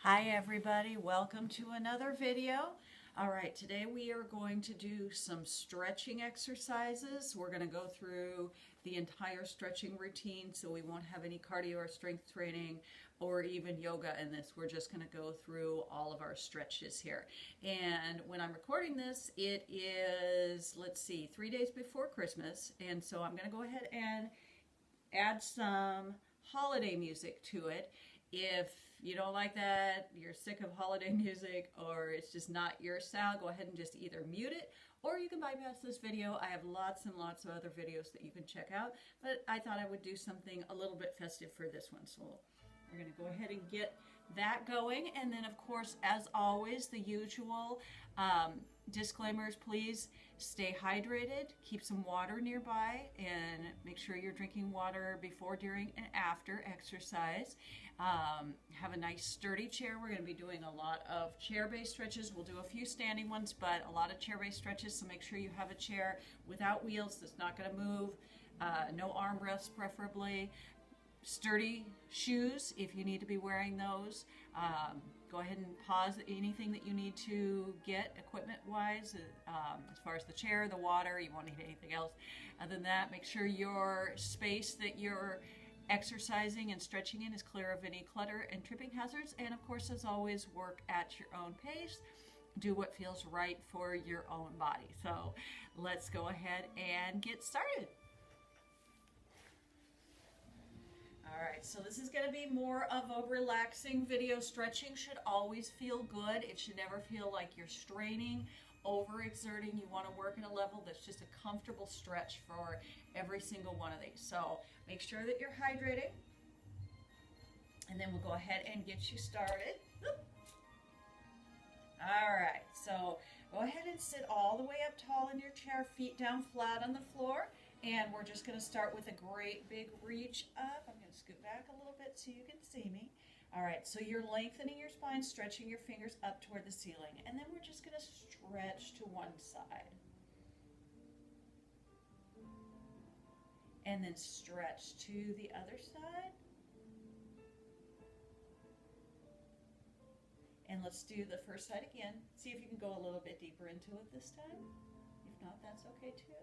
Hi everybody, welcome to another video. All right, today we are going to do some stretching exercises. We're going to go through the entire stretching routine, so we won't have any cardio or strength training or even yoga in this. We're just going to go through all of our stretches here. And when I'm recording this, it is, let's see, 3 days before Christmas. And so I'm going to go ahead and add some holiday music to it. If you don't like that, you're sick of holiday music, or it's just not your style, go ahead and just either mute it, or you can bypass this video. I have lots and lots of other videos that you can check out, but I thought I would do something a little bit festive for this one. So we're going to go ahead and get that going. And then, of course, as always, the usual disclaimers. Please stay hydrated, keep some water nearby, and make sure you're drinking water before, during, and after exercise. Have a nice sturdy chair. We're going to be doing a lot of chair-based stretches. We'll do a few standing ones, but a lot of chair-based stretches, so make sure you have a chair without wheels that's not going to move. No armrests preferably. Sturdy shoes if you need to be wearing those. Go ahead and pause anything that you need to get equipment wise, as far as the chair, the water. You won't need anything else. Other than that, make sure your space that you're exercising and stretching in is clear of any clutter and tripping hazards. And of course, as always, work at your own pace. Do what feels right for your own body. So let's go ahead and get started. All right, so this is going to be more of a relaxing video. Stretching should always feel good. It should never feel like you're straining, overexerting. You want to work at a level that's just a comfortable stretch for every single one of these. So make sure that you're hydrating, and then we'll go ahead and get you started. All right, so go ahead and sit all the way up tall in your chair, feet down flat on the floor. And we're just going to start with a great big reach up. I'm going to scoot back a little bit so you can see me. All right, so you're lengthening your spine, stretching your fingers up toward the ceiling. And then we're just going to stretch to one side. And then stretch to the other side. And let's do the first side again. See if you can go a little bit deeper into it this time. If not, that's okay too.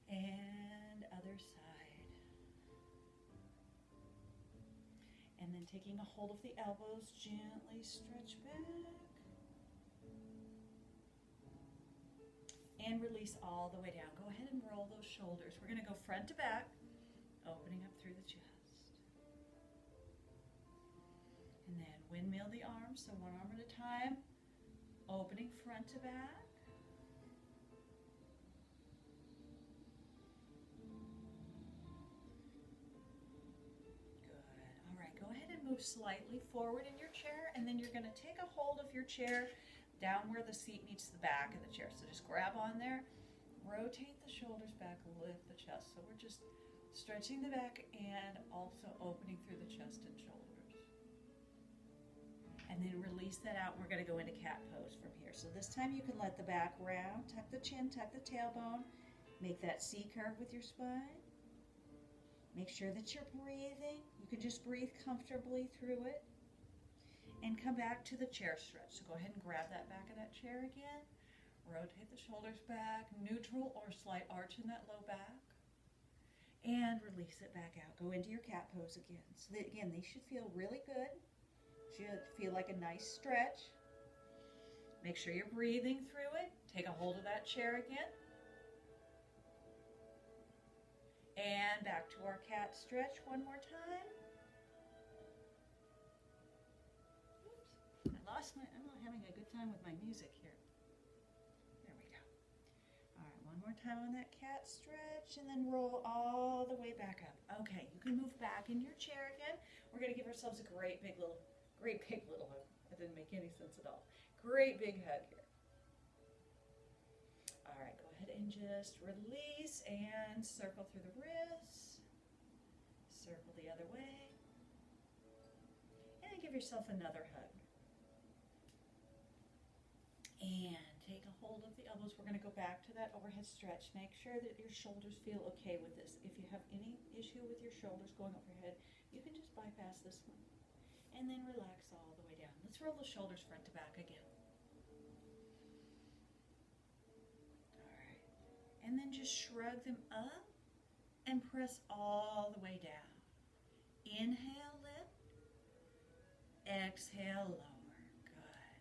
And other side. And then taking a hold of the elbows, gently stretch back. And release all the way down. Go ahead and roll those shoulders. We're going to go front to back, opening up through the chest. And then windmill the arms, so one arm at a time, opening front to back. Move slightly forward in your chair, and then you're going to take a hold of your chair down where the seat meets the back of the chair. So just grab on there, rotate the shoulders back, lift the chest. So we're just stretching the back and also opening through the chest and shoulders. And then release that out. We're going to go into cat pose from here. So this time you can let the back round, tuck the chin, tuck the tailbone, make that C curve with your spine. Make sure that you're breathing. You can just breathe comfortably through it. And come back to the chair stretch. So go ahead and grab that back of that chair again. Rotate the shoulders back, neutral or slight arch in that low back. And release it back out. Go into your cat pose again. So that, again, these should feel really good. Should feel like a nice stretch. Make sure you're breathing through it. Take a hold of that chair again. And back to our cat stretch one more time. Oops, I'm not having a good time with my music here. There we go. All right, one more time on that cat stretch, and then roll all the way back up. Okay, you can move back in your chair again. We're gonna give ourselves a great big little hug. That didn't make any sense at all. Great big hug here. All right, go ahead and just release and circle through the wrists. Circle the other way. And then give yourself another hug. And take a hold of the elbows. We're going to go back to that overhead stretch. Make sure that your shoulders feel okay with this. If you have any issue with your shoulders going overhead, you can just bypass this one. and then relax all the way down. Let's roll the shoulders front to back again. All right. And then just shrug them up and press all the way down. Inhale, lift. Exhale, lower. Good.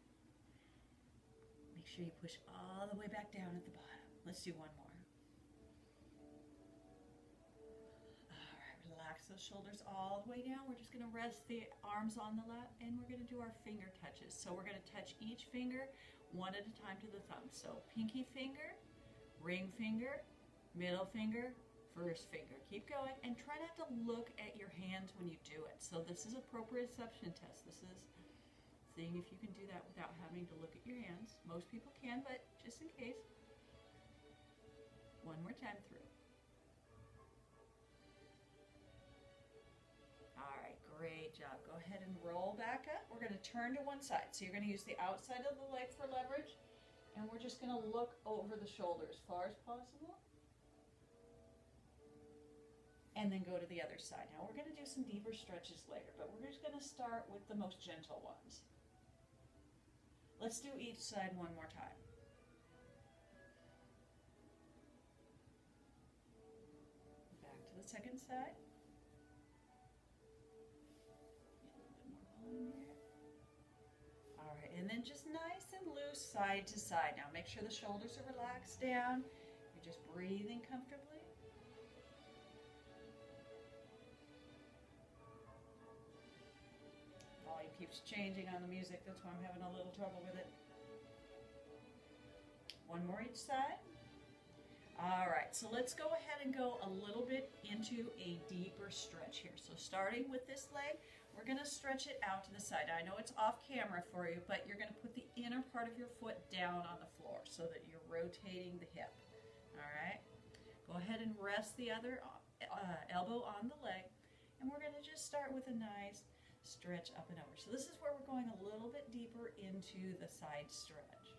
Make sure you push all the way back down at the bottom. Let's do one more. Relax those shoulders all the way down. We're just going to rest the arms on the lap, and we're going to do our finger touches. So we're going to touch each finger one at a time to the thumb. So pinky finger, ring finger, middle finger, first finger. Keep going, and try not to look at your hands when you do it. So this is a proprioception test. This is seeing if you can do that without having to look at your hands. Most people can, but just in case. One more time through. Great job. Go ahead and roll back up. We're going to turn to one side. So you're going to use the outside of the leg for leverage, and we're just going to look over the shoulder as far as possible. And then go to the other side. Now we're going to do some deeper stretches later, but we're just going to start with the most gentle ones. Let's do each side one more time. Back to the second side. All right, and then just nice and loose side to side. Now make sure the shoulders are relaxed down. You're just breathing comfortably. Volume keeps changing on the music. That's why I'm having a little trouble with it. One more each side. All right, so let's go ahead and go a little bit into a deeper stretch here. So starting with this leg, we're going to stretch it out to the side. I know it's off camera for you, but you're going to put the inner part of your foot down on the floor so that you're rotating the hip. All right, go ahead and rest the other elbow on the leg, and we're going to just start with a nice stretch up and over. So this is where we're going a little bit deeper into the side stretch.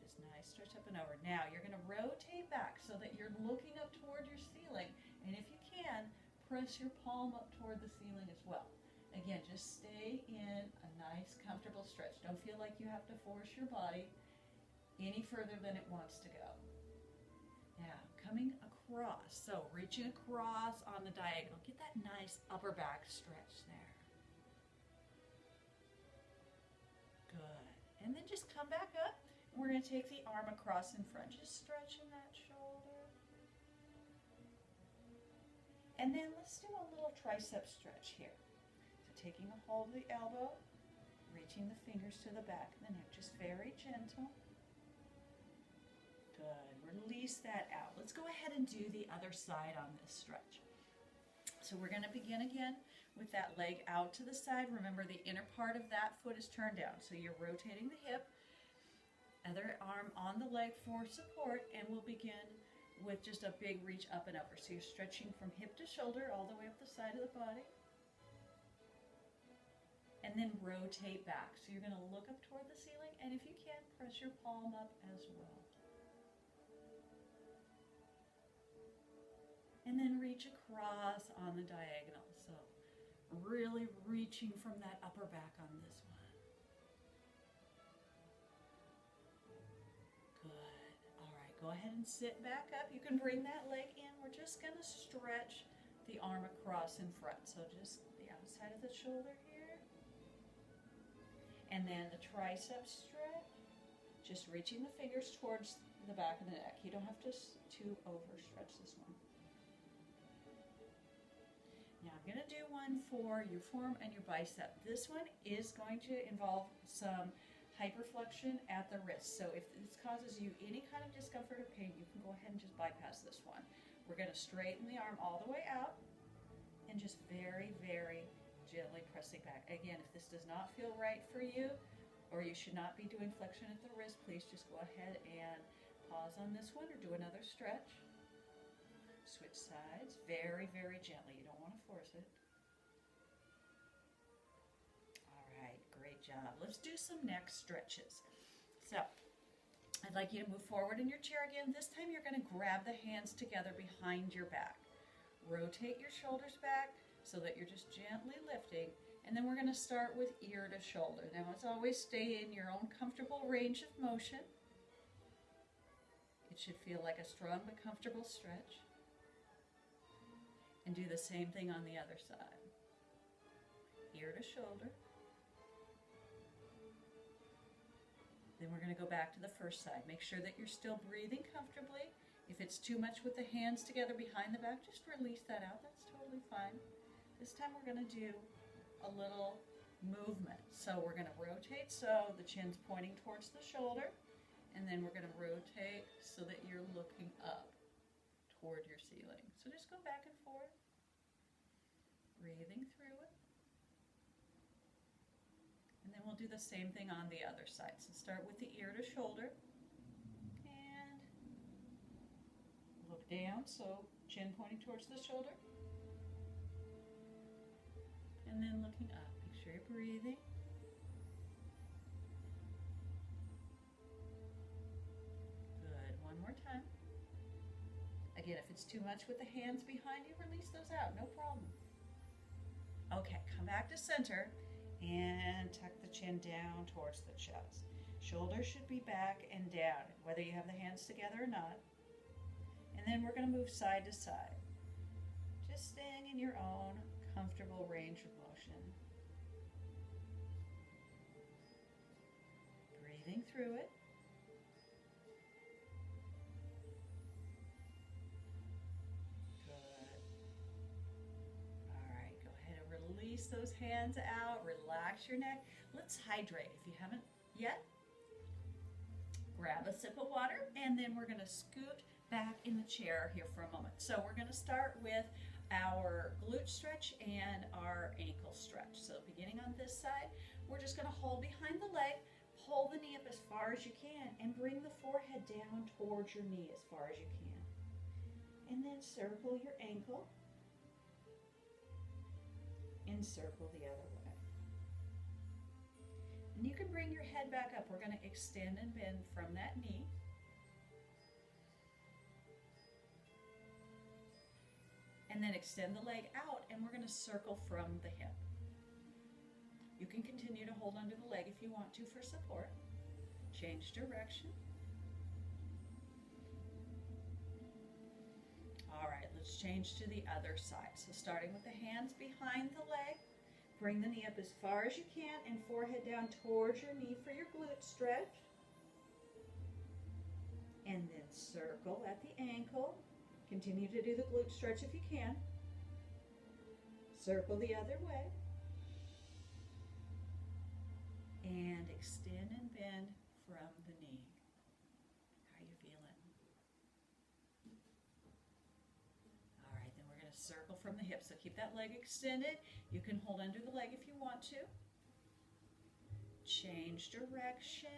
Just nice stretch up and over. Now you're going to rotate back so that you're looking up toward your ceiling, and if you can, press your palm up toward the ceiling as well. Again, just stay in a nice, comfortable stretch. Don't feel like you have to force your body any further than it wants to go. Now, coming across. So, reaching across on the diagonal. Get that nice upper back stretch there. Good. And then just come back up. We're going to take the arm across in front. Just stretching that shoulder. And then let's do a little tricep stretch here. Taking a hold of the elbow, reaching the fingers to the back of the neck, just very gentle. Good. Release that out. Let's go ahead and do the other side on this stretch. So we're going to begin again with that leg out to the side. Remember, the inner part of that foot is turned down, so you're rotating the hip. Other arm on the leg for support, and we'll begin with just a big reach up and over. So you're stretching from hip to shoulder all the way up the side of the body. And then rotate back. So you're going to look up toward the ceiling, and if you can, press your palm up as well. And then reach across on the diagonal. So really reaching from that upper back on this one. Good. All right, go ahead and sit back up. You can bring that leg in. We're just going to stretch the arm across in front. So just the outside of the shoulder here. And then the tricep stretch, just reaching the fingers towards the back of the neck. You don't have to overstretch this one. Now I'm going to do one for your forearm and your bicep. This one is going to involve some hyperflexion at the wrist. So if this causes you any kind of discomfort or pain, you can go ahead and just bypass this one. We're going to straighten the arm all the way out and just very, very gently pressing back. Again, if this does not feel right for you, or you should not be doing flexion at the wrist, please just go ahead and pause on this one or do another stretch. Switch sides very, very gently. You don't want to force it. All right, great job. Let's do some neck stretches. So, I'd like you to move forward in your chair again. This time you're going to grab the hands together behind your back. Rotate your shoulders back so that you're just gently lifting, And then we're going to start with ear to shoulder. Now, as always, stay in your own comfortable range of motion. It should feel like a strong but comfortable stretch. And do the same thing on the other side. Ear to shoulder. Then we're going to go back to the first side. Make sure that you're still breathing comfortably. If it's too much with the hands together behind the back, just release that out. That's totally fine. This time we're going to do a little movement. So we're going to rotate so the chin's pointing towards the shoulder. And then we're going to rotate so that you're looking up toward your ceiling. So just go back and forth, breathing through it. And then we'll do the same thing on the other side. So start with the ear to shoulder. And look down, so chin pointing towards the shoulder. And then looking up. Make sure you're breathing. Good. One more time. Again, if it's too much with the hands behind you, release those out. No problem. Okay, come back to center. And tuck the chin down towards the chest. Shoulders should be back and down, whether you have the hands together or not. And then we're going to move side to side, just staying in your own comfortable range of motion. Breathing through it. Release those hands out, relax your neck. Let's hydrate. If you haven't yet, grab a sip of water, and then we're going to scoot back in the chair here for a moment. So we're going to start with our glute stretch and our ankle stretch. So beginning on this side, we're just going to hold behind the leg, pull the knee up as far as you can, and bring the forehead down towards your knee as far as you can. And then circle your ankle. And circle the other way. And you can bring your head back up. We're going to extend and bend from that knee. And then extend the leg out, and we're going to circle from the hip. You can continue to hold under the leg if you want to for support. Change direction. All right, let's change to the other side. So starting with the hands behind the leg, bring the knee up as far as you can and forehead down towards your knee for your glute stretch. And then circle at the ankle. Continue to do the glute stretch if you can. Circle the other way. And extend and bend from the knee. How are you feeling? Circle from the hip. So keep that leg extended. You can hold under the leg if you want to. Change direction.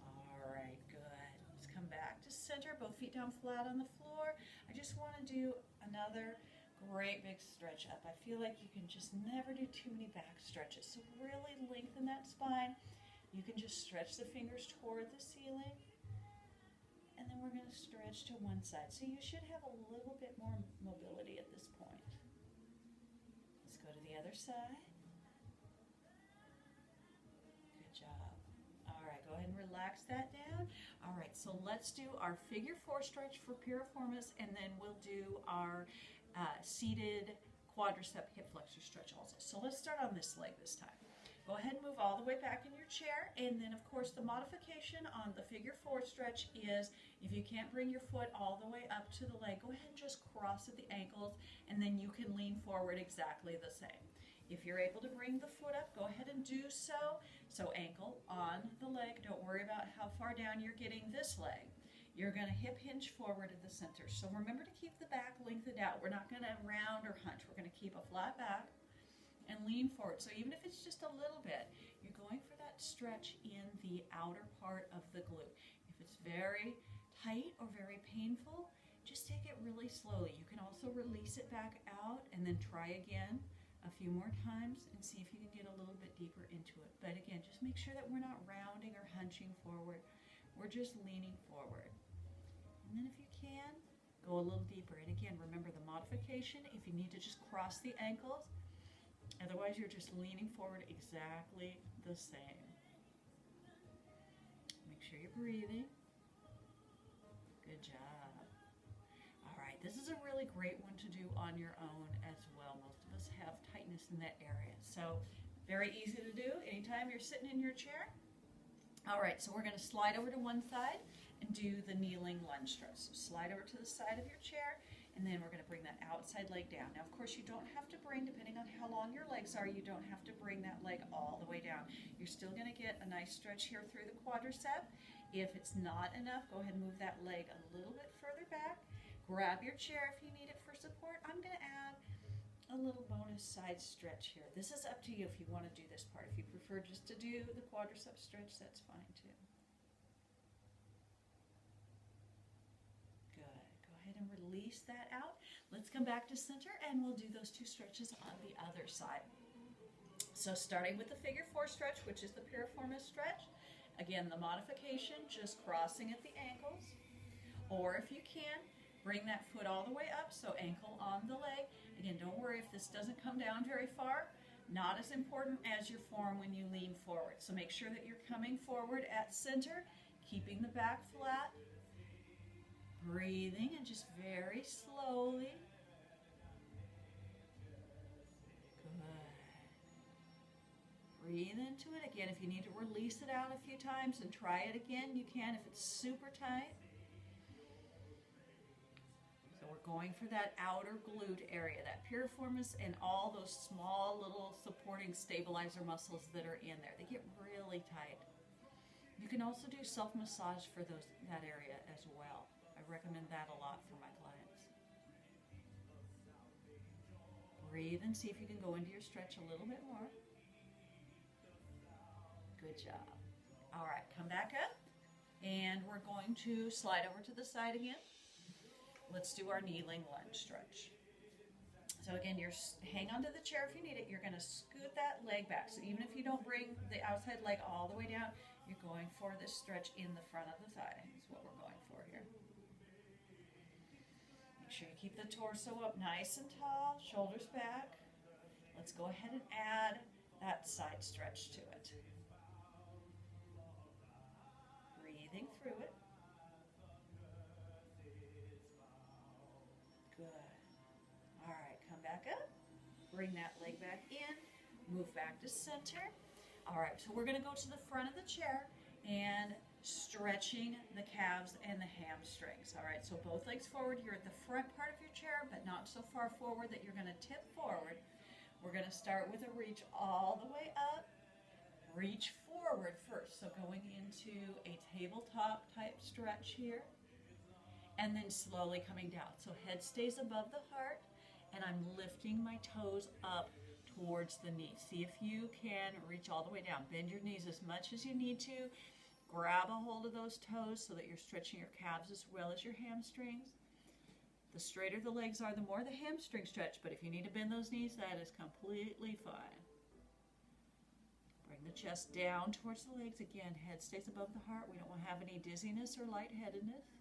All right, good. Let's come back to center. Both feet down flat on the floor. I just want to do another great big stretch up. I feel like you can just never do too many back stretches. So really lengthen that spine. You can just stretch the fingers toward the ceiling. And then we're going to stretch to one side. So you should have a little bit more mobility at this point. Let's go to the other side. Good job. All right, go ahead and relax that down. All right, so let's do our figure 4 stretch for piriformis, and then we'll do our seated quadricep hip flexor stretch also. So let's start on this leg this time. Go ahead and move all the way back in your chair, and then of course the modification on the figure 4 stretch is if you can't bring your foot all the way up to the leg, go ahead and just cross at the ankles, and then you can lean forward exactly the same. If you're able to bring the foot up, go ahead and do so. So ankle on the leg. Don't worry about how far down you're getting this leg. You're going to hip hinge forward at the center. So remember to keep the back lengthened out. We're not going to round or hunch. We're going to keep a flat back and lean forward. So even if it's just a little bit, you're going for that stretch in the outer part of the glute. If it's very tight or very painful, just take it really slowly. You can also release it back out and then try again a few more times and see if you can get a little bit deeper into it. But again, just make sure that we're not rounding or hunching forward. We're just leaning forward. And then if you can, go a little deeper. And again, remember the modification, if you need to just cross the ankles, otherwise you're just leaning forward exactly the same. Make sure you're breathing. Good job. All right, this is a really great one to do on your own as well. Most of us have tightness in that area. So very easy to do anytime you're sitting in your chair. All right, so we're going to slide over to one side and do the kneeling lunge stretch. So slide over to the side of your chair, and then we're going to bring that outside leg down. Now, of course, you don't have to bring, depending on how long your legs are, you don't have to bring that leg all the way down. You're still going to get a nice stretch here through the quadricep. If it's not enough, go ahead and move that leg a little bit further back. Grab your chair if you need it for support. I'm going to add a little bonus side stretch here. This is up to you if you want to do this part. If you prefer just to do the quadricep stretch, that's fine too. Good. Go ahead and release that out. Let's come back to center and we'll do those two stretches on the other side. So starting with the figure 4 stretch, which is the piriformis stretch. Again, the modification, just crossing at the ankles. Or if you can, bring that foot all the way up, so ankle on the leg. Again, don't worry if this doesn't come down very far. Not as important as your form when you lean forward. So make sure that you're coming forward at center, keeping the back flat, breathing, and just very slowly. Good. Breathe into it. Again, if you need to release it out a few times and try it again, you can if it's super tight. We're going for that outer glute area, that piriformis, and all those small little supporting stabilizer muscles that are in there. They get really tight. You can also do self-massage for that area as well. I recommend that a lot for my clients. Breathe and see if you can go into your stretch a little bit more. Good job. All right, come back up, and we're going to slide over to the side again. Let's do our kneeling lunge stretch. So again, hang onto the chair if you need it. You're going to scoot that leg back. So even if you don't bring the outside leg all the way down, you're going for this stretch in the front of the thigh. Is what we're going for here. Make sure you keep the torso up nice and tall, shoulders back. Let's go ahead and add that side stretch to it. Breathing through it. Back up, bring that leg back in, move back to center. All right, so we're going to go to the front of the chair and stretching the calves and the hamstrings. All right, so both legs forward. You're at the front part of your chair, but not so far forward that you're going to tip forward. We're going to start with a reach all the way up. Reach forward first, so going into a tabletop type stretch here, and then slowly coming down. So head stays above the heart, and I'm lifting my toes up towards the knees. See if you can reach all the way down. Bend your knees as much as you need to. Grab a hold of those toes so that you're stretching your calves as well as your hamstrings. The straighter the legs are, the more the hamstring stretch, but if you need to bend those knees, that is completely fine. Bring the chest down towards the legs. Again, head stays above the heart. We don't want to have any dizziness or lightheadedness.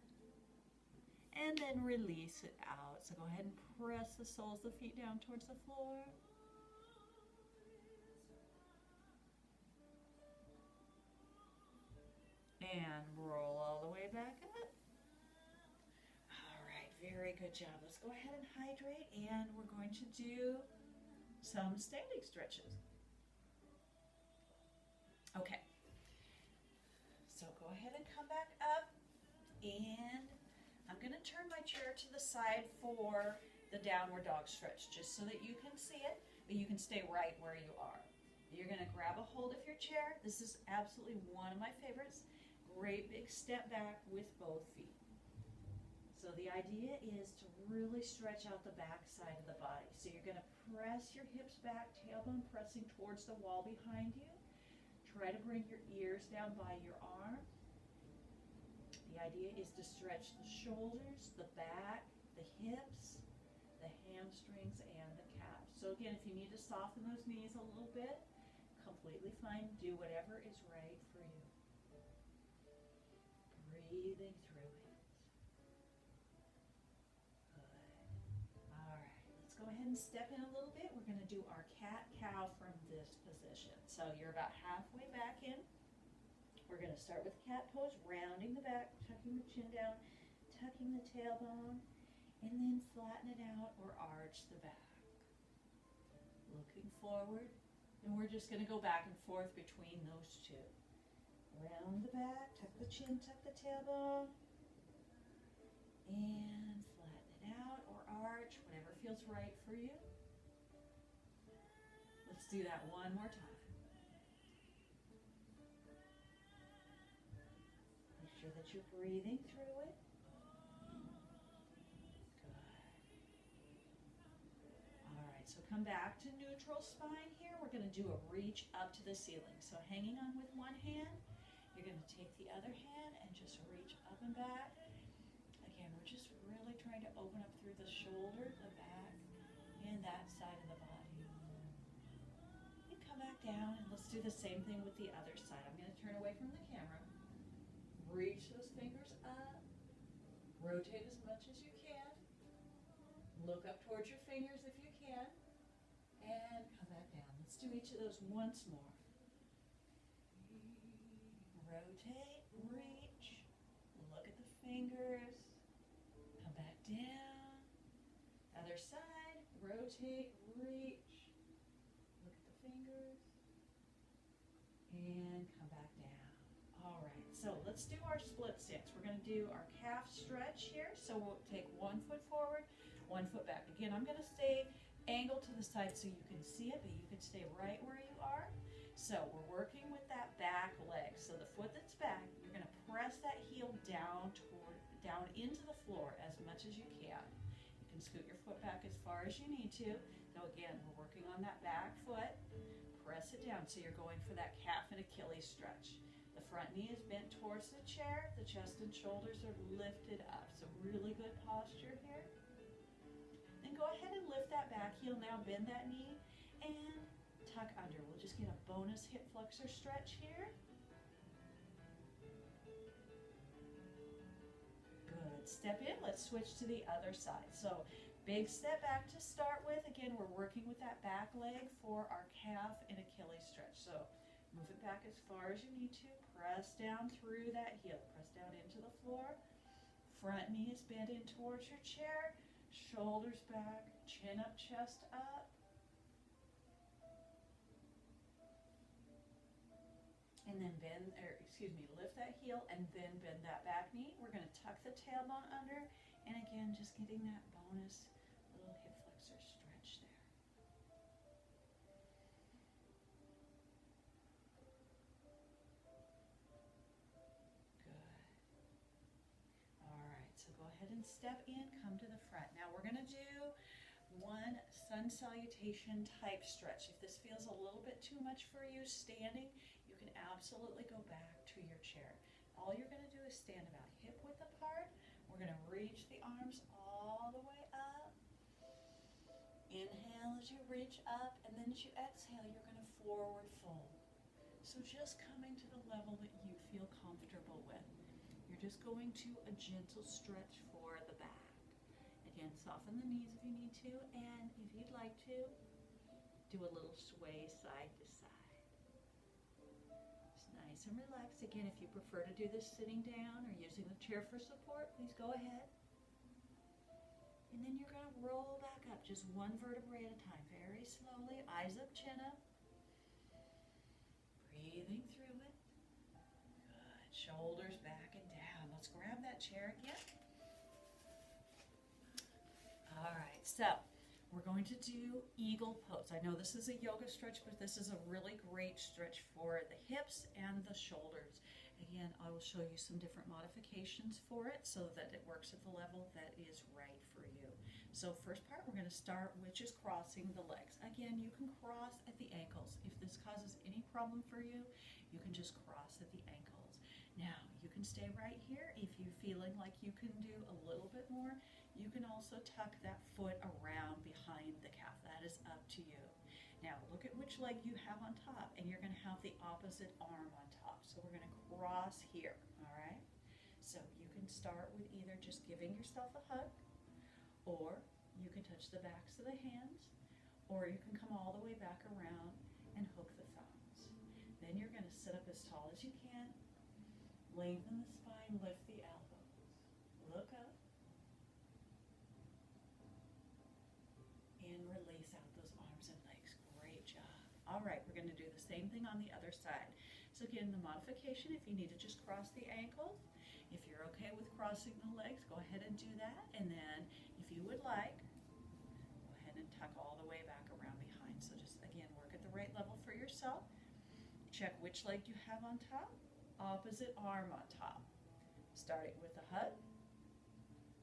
And then release it out. So go ahead and press the soles of the feet down towards the floor. And roll all the way back up. All right, very good job. Let's go ahead and hydrate, and we're going to do some standing stretches. Okay. So go ahead and come back up, and I'm going to turn my chair to the side for the downward dog stretch, just so that you can see it, but you can stay right where you are. You're going to grab a hold of your chair. This is absolutely one of my favorites. Great big step back with both feet. So the idea is to really stretch out the back side of the body. So you're going to press your hips back, tailbone pressing towards the wall behind you. Try to bring your ears down by your arm. The idea is to stretch the shoulders, the back, the hips, the hamstrings, and the calves. So again, if you need to soften those knees a little bit, completely fine. Do whatever is right for you. Breathing through it. and step in a little bit. We're going to do our cat-cow from this position. So you're about halfway back in. We're going to start with cat pose, rounding the back, tucking the chin down, tucking the tailbone, and then flatten it out or arch the back. Looking forward, and we're just going to go back and forth between those two. Round the back, tuck the chin, tuck the tailbone, and flatten it out or arch, whatever feels right for you. Let's do that one more time. Make sure that you're breathing through it. Good. All right, so come back to neutral spine here. We're going to do a reach up to the ceiling. So hanging on with one hand, you're going to take the other hand and just reach up and back. Again, we're just really trying to open up through the shoulder, the back, and that side of the body. And come back down, and let's do the same thing with the other side. I'm going to turn away from the camera. Reach those fingers up. Rotate as much as you can. Look up towards your fingers if you can. And come back down. Let's do each of those once more. Rotate, reach. Look at the fingers. Come back down. Other side. Rotate, reach. Look at the fingers. And come back down. All right, so let's do our split stance. We're going to do our calf stretch here. So we'll take 1 foot forward, 1 foot back. Again, I'm going to stay angled to the side so you can see it, but you can stay right where you are. So we're working with that back leg. So the foot that's back, you're going to press that heel down into the floor as much as you can. You can scoot your foot back as far as you need to. So again, we're working on that back foot. Press it down so you're going for that calf and Achilles stretch. The front knee is bent towards the chair. The chest and shoulders are lifted up. So really good posture here. Then go ahead and lift that back heel. Now bend that knee and tuck under. We'll just get a bonus hip flexor stretch here. Good. Step in. Let's switch to the other side. So big step back to start with. Again, we're working with that back leg for our calf and Achilles stretch. So move it back as far as you need to. Press down through that heel. Press down into the floor. Front knee is bent in towards your chair. Shoulders back. Chin up, chest up. And then lift that heel and then bend that back knee. We're going to tuck the tailbone under. And again, just getting that bonus little hip flexor stretch there. Good. All right, so go ahead and step in, come to the front. Now we're going to do one sun salutation type stretch. If this feels a little bit too much for you standing, you can absolutely go back to your chair. All you're going to do is stand about hip width apart. We're going to reach the arms all the way up. Inhale as you reach up, and then as you exhale, you're going to forward fold. So just coming to the level that you feel comfortable with. You're just going to a gentle stretch for the back. Again, soften the knees if you need to, and if you'd like to, do a little sway side to side. Just nice and relaxed. Again, if you prefer to do this sitting down or using the chair for support, please go ahead. And then you're going to roll back up, just one vertebrae at a time, very slowly, eyes up, chin up. Breathing through it. Good. Shoulders back and down. Let's grab that chair again. All right, so we're going to do eagle pose. I know this is a yoga stretch, but this is a really great stretch for the hips and the shoulders. Again, I will show you some different modifications for it so that it works at the level that is right for you. So first part, we're going to start with just crossing the legs. Again, you can cross at the ankles. If this causes any problem for you, you can just cross at the ankles. Now, you can stay right here. If you're feeling like you can do a little bit more, you can also tuck that foot around behind the calf. That is up to you. Now, look at which leg you have on top, and you're going to have the opposite arm on top. So we're going to cross here, all right? So you can start with either just giving yourself a hug or You can touch the backs of the hands, or you can come all the way back around and hook the thumbs. Then you're going to sit up as tall as you can, lengthen the spine, lift the elbows, look up, and release out those arms and legs. Great job. All right, we're going to do the same thing on the other side. So again, the modification, if you need to just cross the ankles, if you're okay with crossing the legs, go ahead and do that. And then if you would like, go ahead and tuck all the way back around behind. So just again, work at the right level for yourself. Check which leg you have on top, opposite arm on top. Starting with the hug.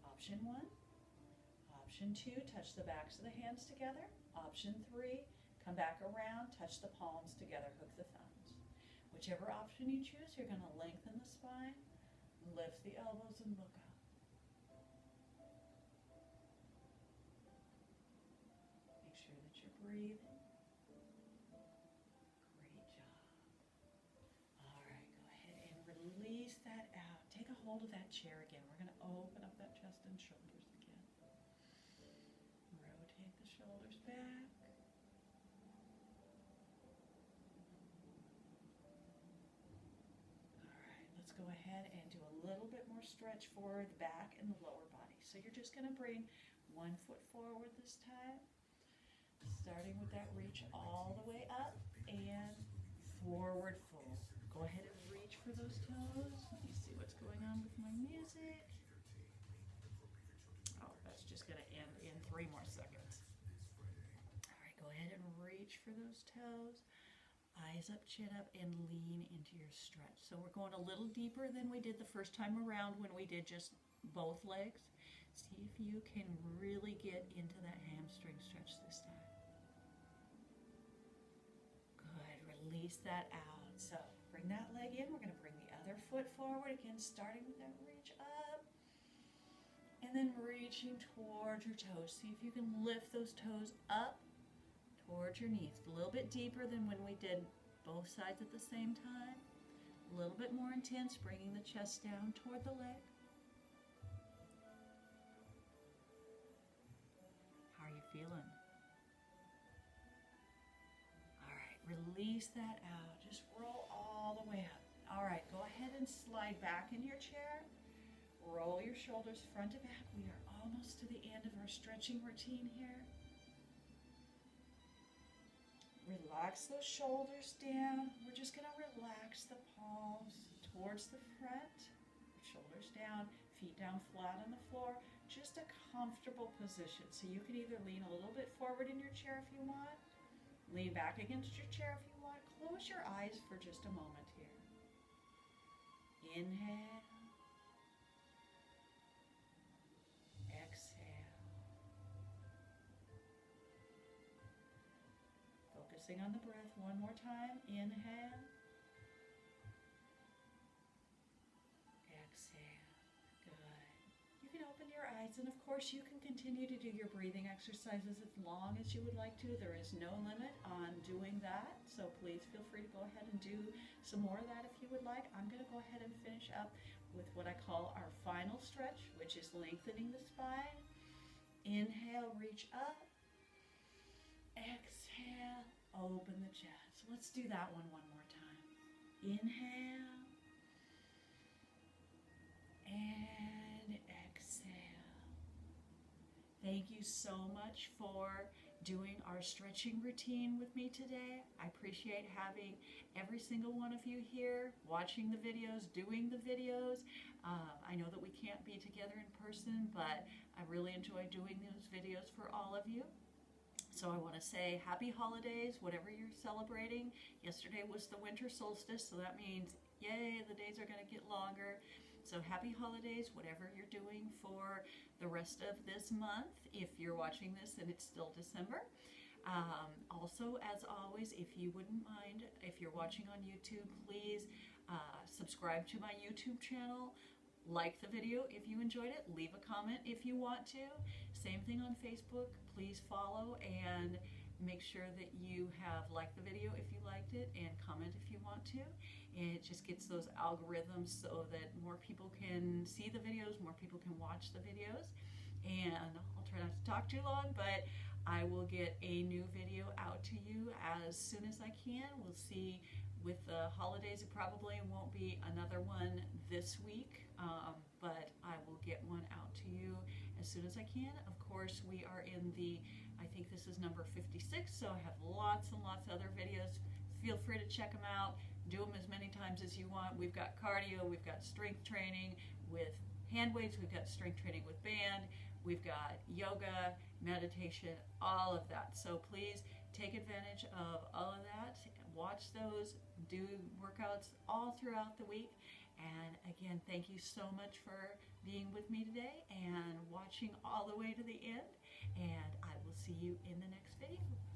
Option 1. Option 2, touch the backs of the hands together. Option 3, come back around, touch the palms together, hook the thumbs. Whichever option you choose, you're going to lengthen the spine, lift the elbows, and look up. Make sure that you're breathing. Great job. All right, go ahead and release that out. Take a hold of that chair again. We're going to open up that chest and shoulders again. Rotate the shoulders back. Go ahead and do a little bit more stretch for the back and the lower body. So you're just going to bring one foot forward this time, starting with that reach all the way up and forward fold. Go ahead and reach for those toes. Let me see what's going on with my music. Oh, that's just going to end in 3 more seconds. All right, go ahead and reach for those toes. Eyes up, chin up, and lean into your stretch. So we're going a little deeper than we did the first time around when we did just both legs. See if you can really get into that hamstring stretch this time. Good. Release that out. So bring that leg in. We're going to bring the other foot forward again, starting with that reach up. And then reaching towards your toes. See if you can lift those toes up towards your knees. A little bit deeper than when we did both sides at the same time. A little bit more intense, bringing the chest down toward the leg. How are you feeling? All right, release that out. Just roll all the way up. All right, go ahead and slide back in your chair. Roll your shoulders front to back. We are almost to the end of our stretching routine here. Relax those shoulders down. We're just going to relax the palms towards the front. Shoulders down, feet down flat on the floor. Just a comfortable position. So you can either lean a little bit forward in your chair if you want. Lean back against your chair if you want. Close your eyes for just a moment here. Inhale. Focusing on the breath one more time. Inhale. Exhale. Good. You can open your eyes, and of course you can continue to do your breathing exercises as long as you would like to. There is no limit on doing that, so please feel free to go ahead and do some more of that if you would like. I'm going to go ahead and finish up with what I call our final stretch, which is lengthening the spine. Inhale, reach up. Exhale, open the chest. Let's do that one more time. Inhale. And exhale. Thank you so much for doing our stretching routine with me today. I appreciate having every single one of you here, watching the videos, doing the videos. I know that we can't be together in person, but I really enjoy doing those videos for all of you. So I want to say happy holidays, whatever you're celebrating. Yesterday was the winter solstice, so that means, yay, the days are going to get longer. So happy holidays, whatever you're doing for the rest of this month. If you're watching this and it's still December. Also, as always, if you wouldn't mind, if you're watching on YouTube, please subscribe to my YouTube channel. Like the video if you enjoyed it. Leave a comment if you want to. Same thing on Facebook. Please follow and make sure that you have liked the video if you liked it, and comment if you want to. And it just gets those algorithms so that more people can see the videos, more people can watch the videos. and I'll try not to talk too long, but I will get a new video out to you as soon as I can. We'll see. With the holidays, it probably won't be another one this week, but I will get one out to you as soon as I can. Of course, we are in the, I think this is number 56, so I have lots and lots of other videos. Feel free to check them out. Do them as many times as you want. We've got cardio, we've got strength training with hand weights, we've got strength training with band, we've got yoga, meditation, all of that. So please take advantage of all of that. Watch those, do workouts all throughout the week. And again, thank you so much for being with me today and watching all the way to the end. And I will see you in the next video.